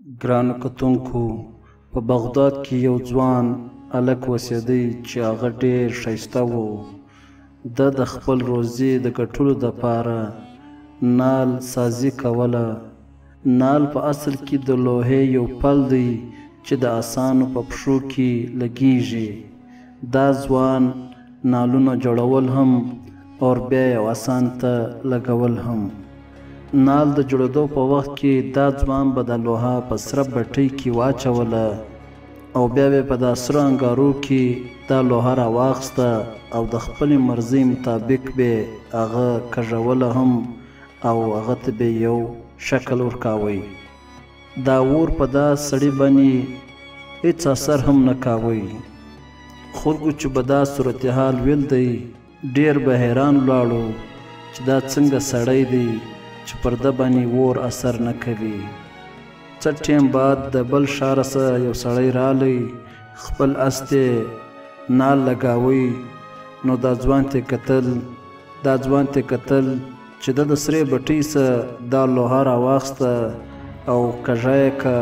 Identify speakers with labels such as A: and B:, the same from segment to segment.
A: ګرانو کتونکو، په بغداد کې یو ځوان هلک اوسېدی چې هغه ډېر ښایسته و. ده د خپل روزي د ګټلو دپاره نال سازي کوله. نال په اصل کې د لوحې یو پل دی چې د اسانو په پښو کې لګیږي. دا ځوان نالونه جوړول هم او بیا یو اسان ته لګول هم. نال د جوړېدو په وخت کې دا ځوان به د لوحه په سره بټۍ کې واچوله او بیا به په دا سره انګارو کې دا لوحه راواخیسته او د خپلې مرضۍ مطابق به هغه کږوله هم او هغه ته به یو شکل ورکاوی. دا اور په دا سړي باندې هېڅ اثر هم نه کاوی. خلکو چې به دا صورتحال ویل دی ډېر به حیران ولاړو چې دا څنګه سړی دی چې پر ده باندې اور اثر نه کوي. څه ټیم بعد د بل ښاره څخه یو سړی رالی، خپل اس ته نال لګاوی. نو دا ځوان ته کتل چې ده د سرې بټۍ څخه دا لوحه راواخیسته او کږه یې که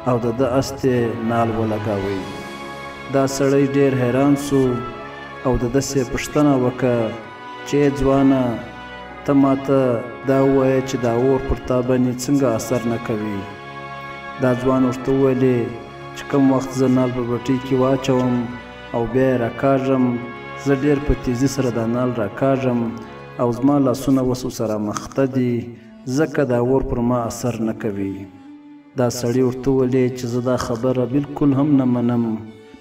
A: او د ده اس ته نال ولګاوی. دا سړی ډېر حیران سو او د ده سې پوښتنه وکړه چې ځوانه، ته ماته دا ووایه چې دا اور پر تا باندې څنګه اثر نه کوي؟ دا ځوان ورته وویلې چې کوم وخت زه نال په بټۍ کې واچوم او بیا یې راکاږم، زه ډېر په تیزي سره دا نال راکاږم او زما لاسونه اوس ورسره مخته دي، ځکه دا اور پر ما اثر نه کوي. دا سړي ورته وویلې چې زه دا خبره بالکل هم نه منم،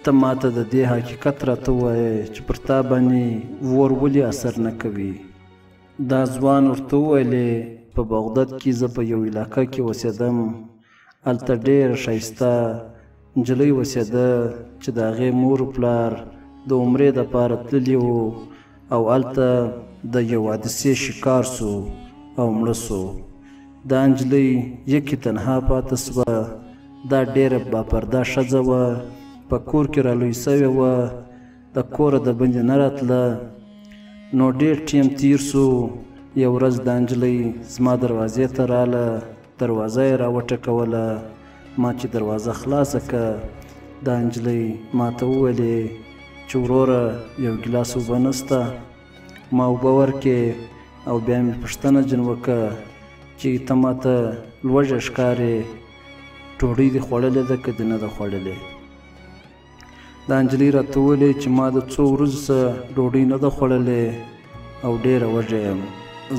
A: ته ماته د دې حقیقت راته ووایې چې پر تا باندې اور ولې اثر نه کوي. دا ځوان ورته وویلې په بغداد کې زه په یو علاقه کې اوسېدم، هلته ډېره ښایسته نجلۍ اوسېده چې د هغې مور پلار د عمرې دپاره تللي وو او هلته د یو حادثې شکار سو او مړه سو. دا نجلۍ یکې تنها پاته سوه. دا ډېره باپرده ښځه وه، په کور کې رالوی سوې وه، د کوره د بندې نه راتله. نو ډېر ټیم تیر سو. یو ورځ دا نجلۍ زما دروازې ته راله، دروازه یې راوټکوله. ما چې دروازه خلاصه که، دا نجلۍ ما ته وویلې چې وروره یو ګیلاس اوبه نسته؟ ما اوبه ورکې او بیا مې پوښتنه جن وکړه چې ته ما ته لوږه ښکارې، ډوډۍ دې خوړلې ده که دې نه ده خوړلې؟ دا نجلۍ راته وویلې چې ما د څو ورځو څخه ډوډۍ نه ده خوړلې او ډېره وږې یم.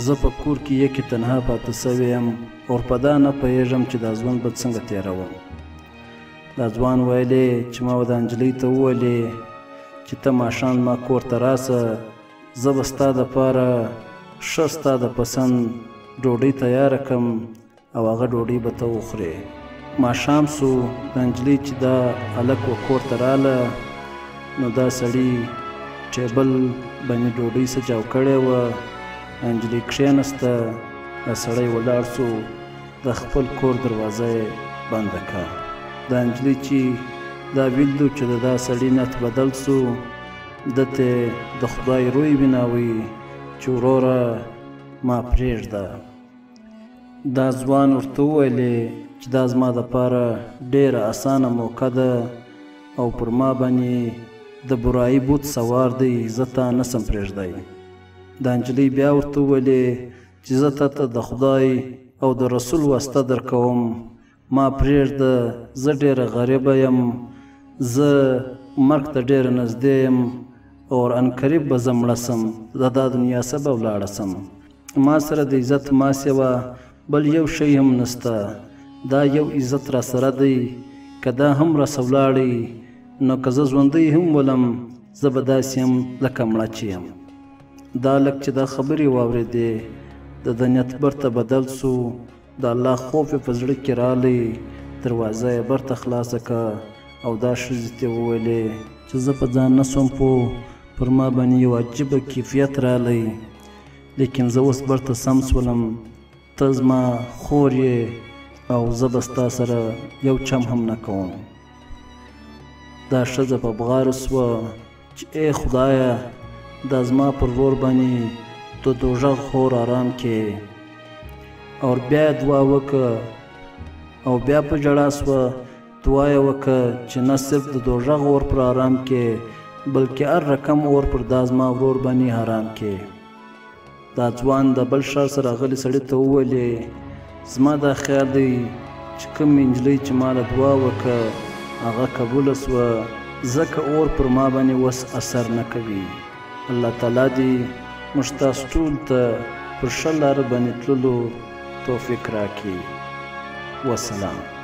A: زه په کور کې یکې تنها پاته سوی یم او په دا نه پوهېږم چې دا ژوند به څنګه تېروم. دا ځوان ویلې چې ما به دا نجلۍ ته وویلې چې ته ماښام ما کور ته راسه، زه به ستا دپاره ښه ستا د پسند ډوډۍ تیاره کړم او هغه ډوډۍ به ته وخورې. ماښام سو. دا نجلۍ چې دا هلک و کور ته راله، نو دا سړي ټیبل باندې ډوډۍ سجاو کړې وه. نجلۍ کښېنسته، دا سړی ولاړ سو، د خپل کور دروازه یې بنده کړه. دا نجلۍ چې دا ویلدو چې د دا سړي نیت بدل سو، ده ته د خدای روی بیناوی چې وروره ما پرېږده. دا ځوان ورته وویلې چې دا زما دپاره ډېره اسانه موقع ده او پر ما باندې د برایي بوت سوار دی، زه تا نسم پرېږدی. دا نجلۍ بیا ورته وویلې چې زه تا ته د خدای او د رسول واسطه در کوم، ما پرېږده، زه ډېره غریبه یم، زه مرګ ته ډېره نږدې یم او عنقریب به زه مړه سم، د دا دنیا څه به ولاړه سم. ما سره د عزت ماسې وه، بل یو شی هم نسته. دا یو عزت را سره دی، که دا هم راسه ولاړی نو که زه ژوندی هم ولم، زه به داسې یم لکه مړه چې یم. دا هلک چې دا خبرې واورېدې، د ده نیت برته بدل سو. د الله خوف یې په زړه کې رالی. دروازه یې برته خلاصه که او دا ښځې ته وویلې چې زه په ځان نه سوم پوه، پر ما باندې یو عجیبه کیفیت رالی، لیکن زه اوس برته سم سولم، ته زما خور یې او زه به ستا سره یو چم هم نه کوم. دا ښځه په بغارو سوه چې ای خدایه، دا زما پر ورور باندې د دوژخ خور آرام کې. او بیا دعا وکړه او بیا په ژړا سوه دعا یې وکړه چې نه صرف د دوژغ اور پر آرام کې بلکې هر رقم اور پر دا زما ورور باندې حرام کې. دا ځوان د بل ښار سره غلی سړي ته وویلې زما دا خیال دی چې کوم نجلۍ چې ما له دعا وکړه هغه قبوله سوه ځکه اور پر ما باندې وس اثر نه کوي. الله تعالی دې موږ تاسو ټول ته پر ښه لاره باندې تللو توفیق راکړي. والسلام.